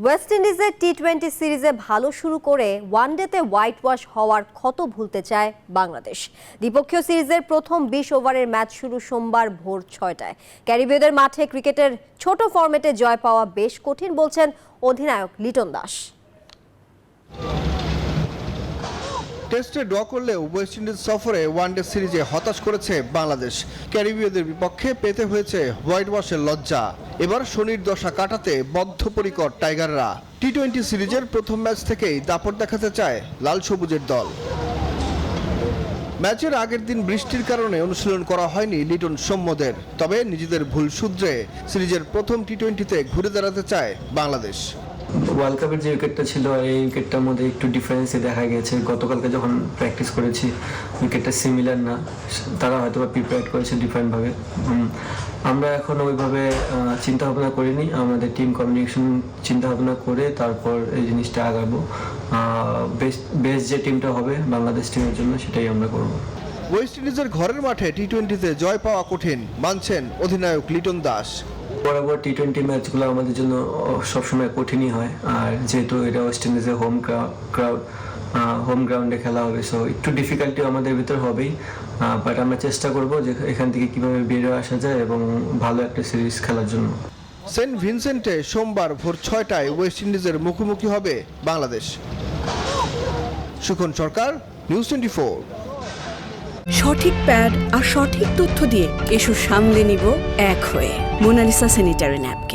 West ইন্ডিজের টি-20 সিরিজে ভালো শুরু করে ওয়ানডেতে হোয়াইট ওয়াশ হওয়ার ক্ষত ভুলতে চায় বাংলাদেশ। দ্বিপক্ষীয় সিরিজের প্রথম 20 ওভারের ম্যাচ শুরু সোমবার ভোর 6টায়। ক্যারিবীয়দের মাঠে ক্রিকেটের ছোট ফরম্যাটে জয় পাওয়া বেশ কঠিন বলছেন অধিনায়ক লিটন দাস। টেস্টে ড্র করলেও ওয়েস্ট ইন্ডিজ সফরে ওয়ানডে সিরিজে হতাশ করেছে বাংলাদেশ। ক্যারিবীয়দের বিপক্ষে পেতে হয়েছে হোয়াইট ওয়াশের লজ্জা। এবার শনির দশা কাটাতে বদ্ধপরিকর টাইগাররা। টি-20 সিরিজের প্রথম ম্যাচ থেকেই দাপট দেখাতে চায় লাল সবুজের দল। ম্যাচের আগের দিন বৃষ্টির কারণে অনুশীলন করা হয়নি লিটন সৌম্যদের। তবে নিজেদের ভুল শুধরে সিরিজের প্রথম টি-20তে ঘুরে দাঁড়াতে চায় বাংলাদেশ। ওয়ার্ল্ড কাপের যে উইকেটটা ছিল এই উইকেটটার মধ্যে একটু ডিফারেন্সই দেখা গেছে। গতকালকে যখন প্র্যাকটিস করেছি উইকেটটা সিমিলার না, তারা হয়তো বা প্রিপেয়ার করেছে ডিফারেন্টভাবে। আমরা এখন ওইভাবে চিন্তা ভাবনা করিনি, আমাদের টিম কমিউনিকেশন চিন্তা ভাবনা করে তারপর এই জিনিসটা আগাবো। বেস্ট যে টিমটা হবে বাংলাদেশ টিমের জন্য সেটাই আমরা করব। ওয়েস্ট ইন্ডিজের ঘরের মাঠে টি-20তে জয় পাওয়া কঠিন মানছেন অধিনায়ক লিটন দাস। বরাবর টি-20 ম্যাচগুলো আমাদের জন্য সবসময় কঠিনই হয়, আর যেহেতু এটা ওয়েস্ট ইন্ডিজের হোম গ্রাউন্ডে খেলা হবে, সো একটু ডিফিকাল্টি আমাদের ভিতর হবেই। বাট আমরা চেষ্টা করব যে এখান থেকে কিভাবে বেরিয়ে আসা যায় এবং ভালো একটা সিরিজ খেলার জন্য। সেন্ট ভিনসেন্টে সোমবার ভোর 6টায় ওয়েস্ট ইন্ডিজের মুখোমুখি হবে বাংলাদেশ। সুখন সরকার, নিউজ 24। সঠিক প্যাড আর সঠিক তথ্য দিয়ে কেশু সামলে নিব এক হয়ে। Monalisa sanitary napkin.